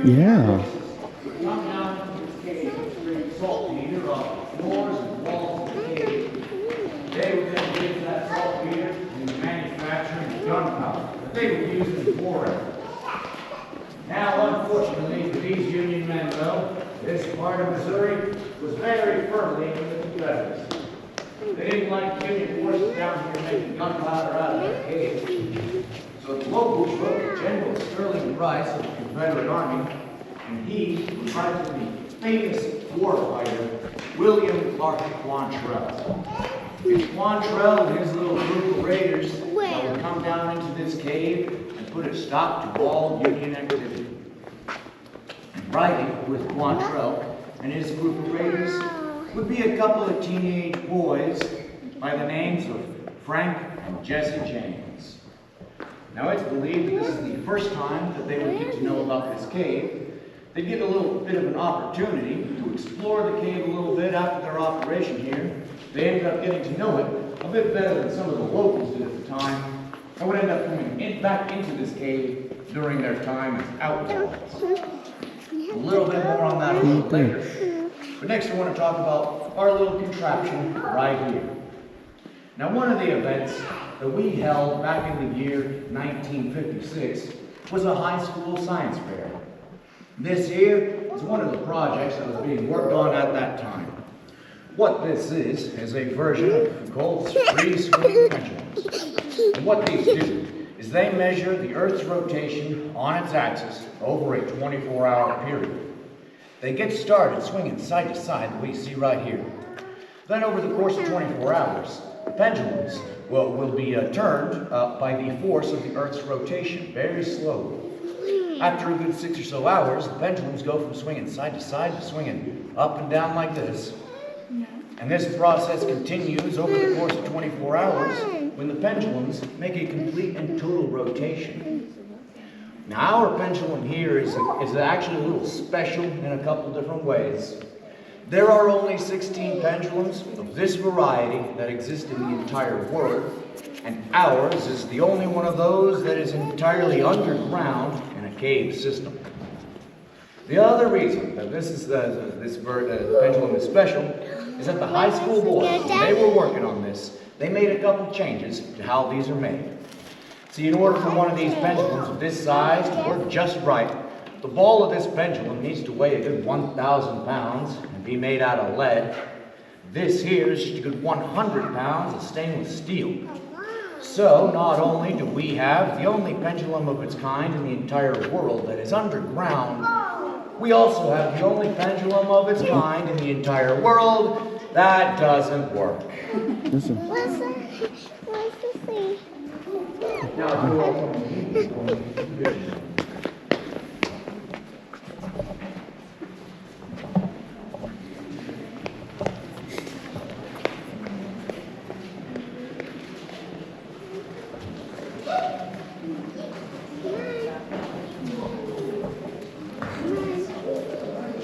Yeah. Would come down into this cave and bring saltpeter off the floors and walls of the cave. They would then give that saltpeter in the manufacturing of gunpowder that they would use in the war effort. Now, unfortunately for these Union men, though, this part of Missouri was very firmly in the Confederacy. They didn't like Union forces down here making gunpowder out of their caves. So the locals wrote to General Sterling Price of the Confederate Army, and he invited the famous warfighter William Clark Quantrell. It's Quantrell and his little group of raiders that would come down into this cave and put a stop to all Union activity. Riding with Quantrell and his group of raiders would be a couple of teenage boys by the names of Frank and Jesse James. Now it's believed that this is the first time that they would get to know about this cave. They'd get a little bit of an opportunity to explore the cave a little bit after their operation here. They ended up getting to know it a bit better than some of the locals did at the time, and would end up coming back into this cave during their time as outlaws. A little bit more on that a little later. But next I want to talk about our little contraption right here. Now one of the events that we held back in the year 1956 was a high school science fair. This here is one of the projects that was being worked on at that time. What this is a version of Colt's free swing pendulums. And what these do is they measure the Earth's rotation on its axis over a 24-hour period. They get started swinging side to side the way you see right here. Then over the course of 24 hours, the pendulums will be turned by the force of the Earth's rotation, very slowly. After a good 6 or so hours, the pendulums go from swinging side to swinging up and down like this. And this process continues over the course of 24 hours when the pendulums make a complete and total rotation. Now our pendulum here is actually a little special in a couple different ways. There are only 16 pendulums of this variety that exist in the entire world, and ours is the only one of those that is entirely underground in a cave system. The other reason that this pendulum is special is that the high school boys, when they were working on this, they made a couple changes to how these are made. See, in order for one of these pendulums of this size to work just right, the ball of this pendulum needs to weigh a good 1,000 pounds and be made out of lead. This here is just a good 100 pounds of stainless steel. So, not only do we have the only pendulum of its kind in the entire world that is underground, we also have the only pendulum of its kind in the entire world that doesn't work. Listen. What's the thing?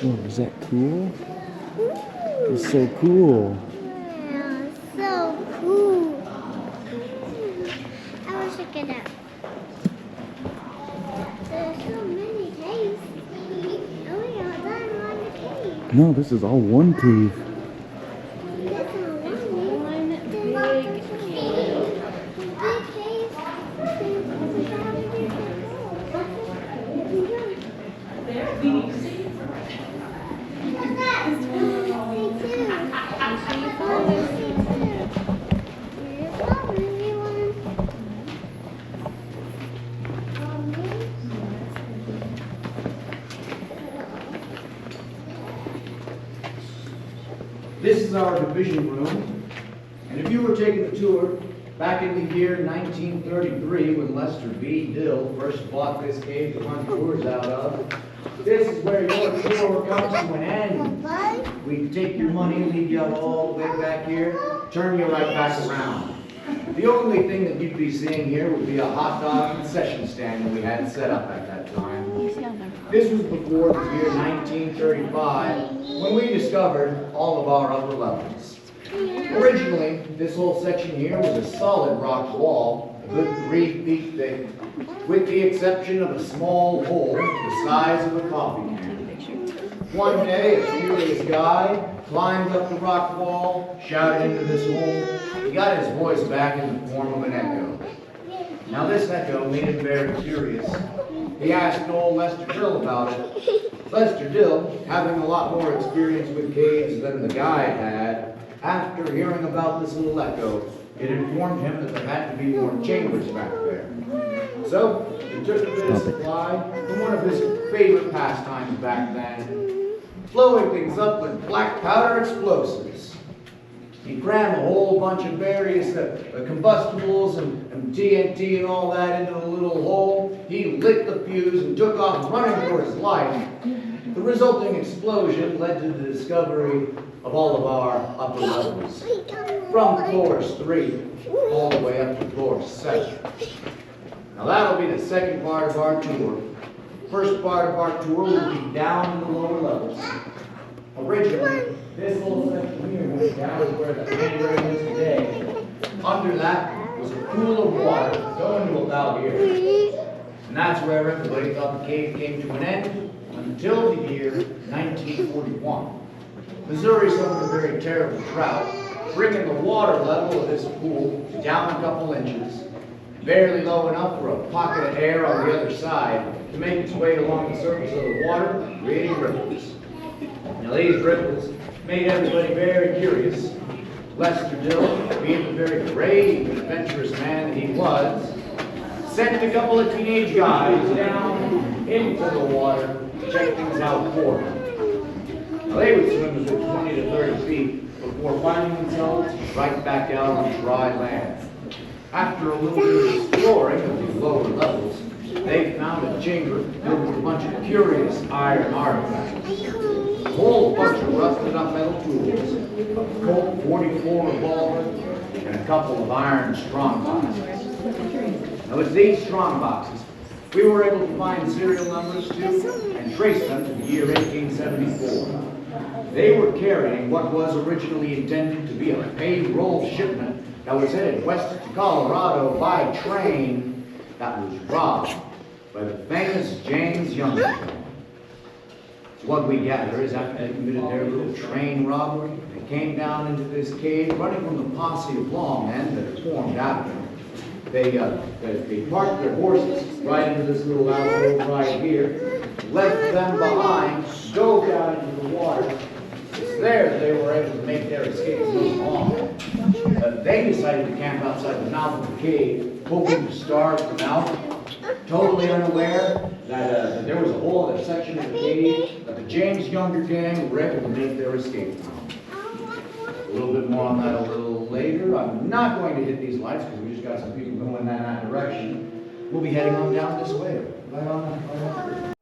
Oh, is that cool? It's so cool. Wow, so cool. I wish I could have. There's so many caves. Oh, we are done on the cave. No, this is all one cave. That's not one big cave. Big cave. This is our division room, and if you were taking the tour back in the year 1933 when Lester B. Dill first bought this cave to run tours out of, this is where your tour comes to an end. We take your money, leave you out all the way back here, turn you right back around. The only thing that you'd be seeing here would be a hot dog concession stand that we had set up at that time. This was before the year 1935 when we discovered all of our upper levels. Originally, this whole section here was a solid rock wall good 3 feet thick, with the exception of a small hole the size of a coffee can. One day, a furious guy climbed up the rock wall, shouted into this hole. He got his voice back in the form of an echo. Now this echo made him very curious. He asked old Lester Dill about it. Lester Dill, having a lot more experience with caves than the guide had, after hearing about this little echo, it informed him that there had to be more chambers back there. So, he took a bit of supply from one of his favorite pastimes back then, blowing things up with black powder explosives. He crammed a whole bunch of various combustibles and TNT and all that into a little hole. He lit the fuse and took off running for his life. The resulting explosion led to the discovery of all of our upper levels, from floors 3 all the way up to floor 7. Now that'll be the second part of our tour. First part of our tour will be down in the lower levels. Originally, this little section here went down to where the handrail is today. Under that was a pool of water going to about here. And that's where everybody thought the cave came to an end until the year 1941. Missouri suffered a very terrible drought, bringing the water level of this pool down a couple inches, barely low enough for a pocket of air on the other side to make its way along the surface of the water, creating ripples. Now these ripples made everybody very curious. Lester Dill, being the very brave and adventurous man that he was, sent a couple of teenage guys down into the water to check things out for him. Now they would swim a good 20 to 30 feet before finding themselves right back out on dry land. After a little bit of exploring of the lower levels, they found a chamber filled with a bunch of curious iron artifacts. A whole bunch of rusted up metal tools, a Colt 44 revolver, and a couple of iron strong boxes. Now with these strong boxes, we were able to find serial numbers to and trace them to the year 1874. They were carrying what was originally intended to be a payroll shipment that was headed west to Colorado by train that was robbed by the famous James Younger. What we gather is after they committed their little train robbery, they came down into this cave running from the posse of lawmen that had formed after them. They parked their horses right into this little alcove right here, left them behind, dove down into the water. It's there that they were able to make their escape move on. They decided to camp outside the mouth of the cave, hoping to starve them out, totally unaware that there was a whole other section of the cave that the James Younger gang were able to make their escape from. A little bit more on that a little later. I'm not going to hit these lights because we just got some people going in that direction. We'll be heading on down this way. Right on.